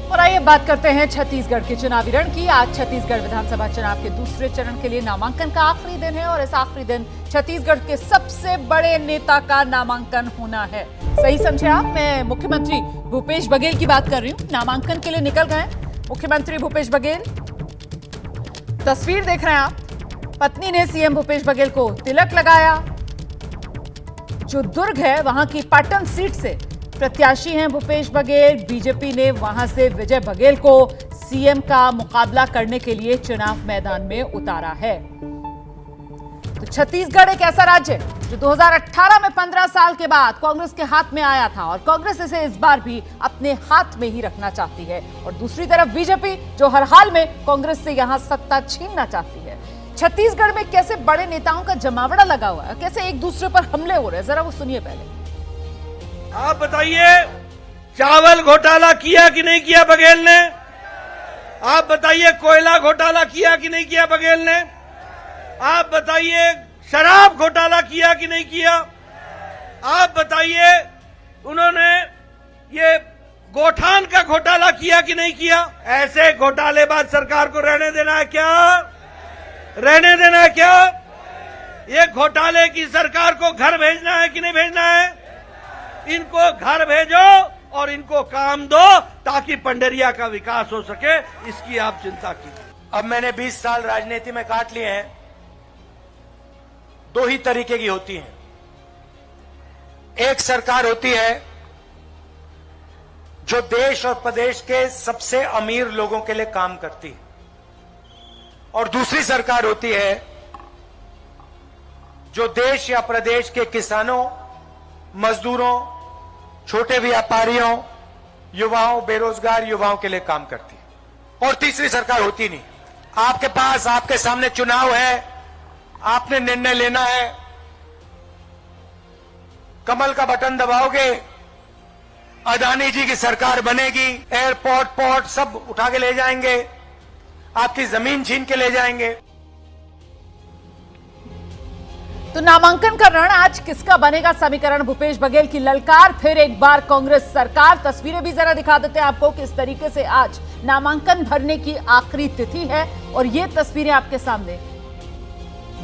और आइए बात करते हैं छत्तीसगढ़ के चुनावी रण की। आज छत्तीसगढ़ विधानसभा चुनाव के दूसरे चरण के लिए नामांकन का आखिरी दिन है और इस आखिरी दिन छत्तीसगढ़ के सबसे बड़े नेता का नामांकन होना है। सही समझे आप, मैं मुख्यमंत्री भूपेश बघेल की बात कर रही हूँ। नामांकन के लिए निकल गए मुख्यमंत्री भूपेश बघेल। तस्वीर देख रहे हैं आप, पत्नी ने सीएम भूपेश बघेल को तिलक लगाया। जो दुर्ग है वहां की पाटन सीट से प्रत्याशी हैं भूपेश बघेल। बीजेपी ने वहां से विजय बघेल को सीएम का मुकाबला करने के लिए चुनाव मैदान में उतारा है। तो छत्तीसगढ़ एक ऐसा राज्य जो 2018 में 15 साल के बाद कांग्रेस के हाथ में आया था और कांग्रेस इसे इस बार भी अपने हाथ में ही रखना चाहती है। और दूसरी तरफ बीजेपी जो हर हाल में कांग्रेस से यहां सत्ता छीनना चाहती है। छत्तीसगढ़ में कैसे बड़े नेताओं का जमावड़ा लगा हुआ है, कैसे एक दूसरे पर हमले हो रहे हैं, जरा वो सुनिए पहले। आप बताइए, चावल घोटाला किया कि नहीं किया बघेल ने? आप बताइए, कोयला घोटाला किया कि नहीं किया बघेल ने? आप बताइए, शराब घोटाला किया कि नहीं किया? आप बताइए, उन्होंने ये गोठान का घोटाला किया कि नहीं किया? ऐसे घोटालेबाज सरकार को रहने देना है क्या? रहने देना है क्या? ये घोटाले की सरकार को घर भेजना है कि नहीं भेजना है? इनको घर भेजो और इनको काम दो ताकि पंडरिया का विकास हो सके, इसकी आप चिंता कीजिए। अब मैंने 20 साल राजनीति में काट लिए हैं। दो ही तरीके की होती हैं। एक सरकार होती है जो देश और प्रदेश के सबसे अमीर लोगों के लिए काम करती है, और दूसरी सरकार होती है जो देश या प्रदेश के किसानों, मजदूरों, छोटे व्यापारियों, युवाओं, बेरोजगार युवाओं के लिए काम करती है। और तीसरी सरकार होती नहीं। आपके पास, आपके सामने चुनाव है, आपने निर्णय लेना है। कमल का बटन दबाओगे, अदानी जी की सरकार बनेगी, एयरपोर्ट, पोर्ट सब उठा के ले जाएंगे, आपकी जमीन छीन के ले जाएंगे। तो नामांकन का रण आज किसका बनेगा समीकरण? भूपेश बघेल की ललकार, फिर एक बार कांग्रेस सरकार। तस्वीरें भी जरा दिखा देते हैं आपको किस तरीके से आज नामांकन भरने की आखिरी तिथि है। और ये तस्वीरें आपके सामने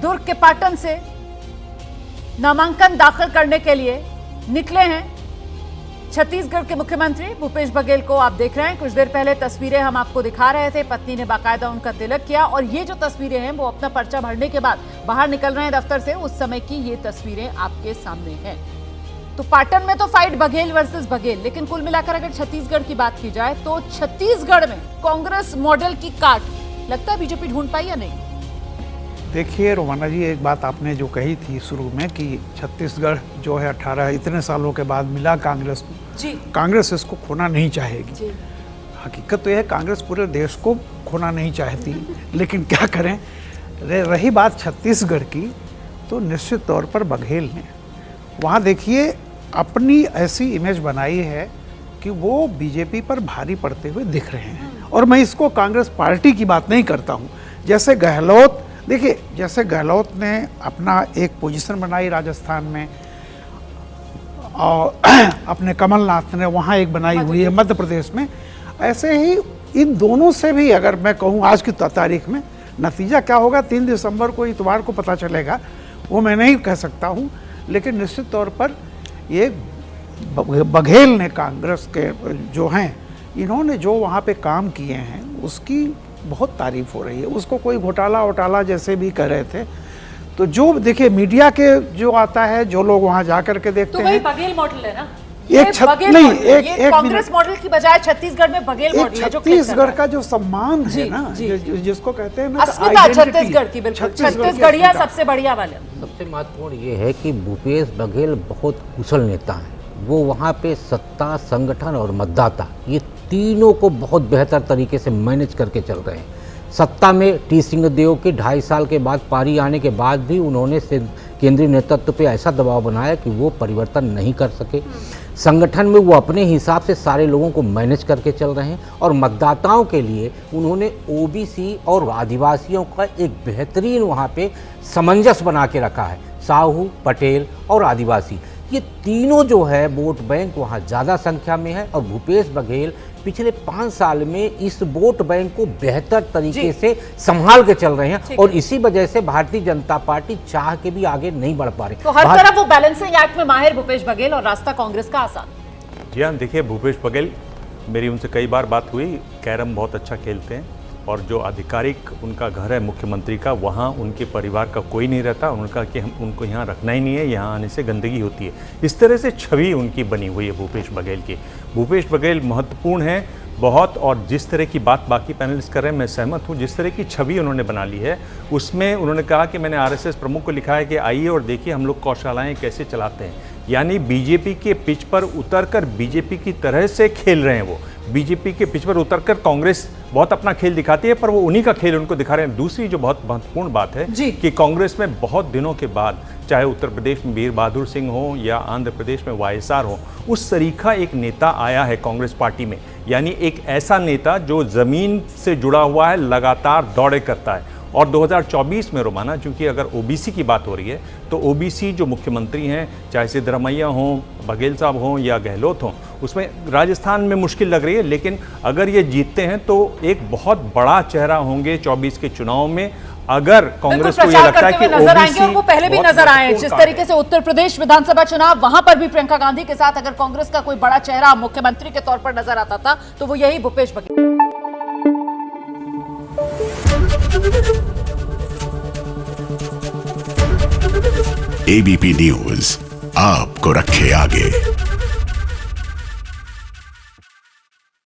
दुर्ग के पाटन से नामांकन दाखिल करने के लिए निकले हैं छत्तीसगढ़ के मुख्यमंत्री भूपेश बघेल को आप देख रहे हैं। कुछ देर पहले तस्वीरें हम आपको दिखा रहे थे, पत्नी ने बाकायदा उनका तिलक किया। और ये जो तस्वीरें हैं वो अपना पर्चा भरने के बाद बाहर निकल रहे हैं दफ्तर से, उस समय की ये तस्वीरें आपके सामने हैं। तो पाटन में तो फाइट बघेल वर्सेस बघेल, लेकिन कुल मिलाकर अगर छत्तीसगढ़ की बात की जाए तो छत्तीसगढ़ में कांग्रेस मॉडल की काट लगता है बीजेपी ढूंढ पाई या नहीं? देखिए रोमाना जी, एक बात आपने जो कही थी शुरू में कि छत्तीसगढ़ जो है 18 इतने सालों के बाद मिला कांग्रेस को जी। कांग्रेस इसको खोना नहीं चाहेगी जी। हकीकत तो यह है कांग्रेस पूरे देश को खोना नहीं चाहती, लेकिन क्या करें। रही बात छत्तीसगढ़ की, तो निश्चित तौर पर बघेल ने वहाँ देखिए अपनी ऐसी इमेज बनाई है कि वो बीजेपी पर भारी पड़ते हुए दिख रहे हैं। और मैं इसको कांग्रेस पार्टी की बात नहीं करता हूँ। जैसे गहलोत, देखिए जैसे गहलोत ने अपना एक पोजीशन बनाई राजस्थान में, और अपने कमलनाथ ने वहाँ एक बनाई हुई है मध्य प्रदेश में, ऐसे ही इन दोनों से भी अगर मैं कहूँ आज की तारीख में नतीजा क्या होगा 3 दिसंबर को, इतवार को पता चलेगा, वो मैं नहीं कह सकता हूँ। लेकिन निश्चित तौर पर ये बघेल ने, कांग्रेस के जो हैं, इन्होंने जो वहाँ पे काम किए हैं उसकी बहुत तारीफ हो रही है। उसको कोई घोटाला वोटाला जैसे भी कह रहे थे, तो जो देखिए मीडिया के जो आता है, जो लोग वहाँ जाकर के देखते तो हैं, वही बघेल मॉडल है ना? एक कांग्रेस मॉडल की बजाय छत्तीसगढ़ में बघेल मॉडल है। जो छत्तीसगढ़ का जो सम्मान है ना, जिसको कहते हैं ना अस्मिता छत्तीसगढ़ की, बिल्कुल छत्तीसगढ़िया सबसे बढ़िया वाले। सबसे महत्वपूर्ण ये है कि भूपेश बघेल बहुत कुशल नेता हैं। वो वहाँ पे सत्ता, संगठन और मतदाता, ये तीनों को बहुत बेहतर तरीके से मैनेज करके चल रहे हैं। सत्ता में टी सिंहदेव के 2.5 साल के बाद पारी आने के बाद भी उन्होंने केंद्रीय नेतृत्व पे ऐसा दबाव बनाया कि वो परिवर्तन नहीं कर सके। संगठन में वो अपने हिसाब से सारे लोगों को मैनेज करके चल रहे हैं। और मतदाताओं के लिए उन्होंने ओबीसी और आदिवासियों का एक बेहतरीन वहाँ पे सामंजस्य बना के रखा है। साहू, पटेल और आदिवासी, ये तीनों जो है वोट बैंक वहाँ ज़्यादा संख्या में है। और भूपेश बघेल पिछले 5 साल में इस वोट बैंक को बेहतर तरीके से संभाल के चल रहे हैं और इसी वजह से भारतीय जनता पार्टी चाह के भी आगे नहीं बढ़ पा रही। तो हर तरफ वो बैलेंसिंग एक्ट में माहिर भूपेश बघेल और रास्ता कांग्रेस का आसान। जी हाँ, देखिए भूपेश बघेल, मेरी उनसे कई बार बात हुई, कैरम बहुत अच्छा खेलते हैं और जो आधिकारिक उनका घर है मुख्यमंत्री का, वहाँ उनके परिवार का कोई नहीं रहता, उनका कि हम उनको यहाँ रखना ही नहीं है, यहाँ आने से गंदगी होती है। इस तरह से छवि उनकी बनी हुई है भूपेश बघेल की। भूपेश बघेल महत्वपूर्ण है बहुत, और जिस तरह की बात बाकी पैनलिस्ट कर रहे हैं मैं सहमत हूँ। जिस तरह की छवि उन्होंने बना ली है उसमें उन्होंने कहा कि मैंने आरएसएस प्रमुख को लिखा है कि आइए और देखिए हम लोग कौशलाएँ कैसे चलाते हैं, यानी बीजेपी के पिच पर उतरकर बीजेपी की तरह से खेल रहे हैं। वो बीजेपी के पिच पर उतरकर कांग्रेस बहुत अपना खेल दिखाती है, पर वो उन्हीं का खेल उनको दिखा रहे हैं। दूसरी जो बहुत महत्वपूर्ण बात है कि कांग्रेस में बहुत दिनों के बाद, चाहे उत्तर प्रदेश में वीर बहादुर सिंह हो या आंध्र प्रदेश में वाईएसआर हो, उस तरीका एक नेता आया है कांग्रेस पार्टी में, यानी एक ऐसा नेता जो जमीन से जुड़ा हुआ है, लगातार दौड़े करता है। और 2024 में रोमाना, क्योंकि अगर ओबीसी की बात हो रही है तो ओबीसी जो मुख्यमंत्री हैं, चाहे सिद्धरमैया हों, बघेल साहब हों या गहलोत हों, उसमें राजस्थान में मुश्किल लग रही है, लेकिन अगर ये जीतते हैं तो एक बहुत बड़ा चेहरा होंगे 24 के चुनाव में। अगर कांग्रेस को ये लगता है कि नजर आएंगे, और वो पहले भी नजर आए, जिस तरीके से उत्तर प्रदेश विधानसभा चुनाव, वहां पर भी प्रियंका गांधी के साथ अगर कांग्रेस का कोई बड़ा चेहरा मुख्यमंत्री के तौर पर नजर आता था तो वो यही भूपेश बघेल। एबीपी न्यूज आपको रखे आगे।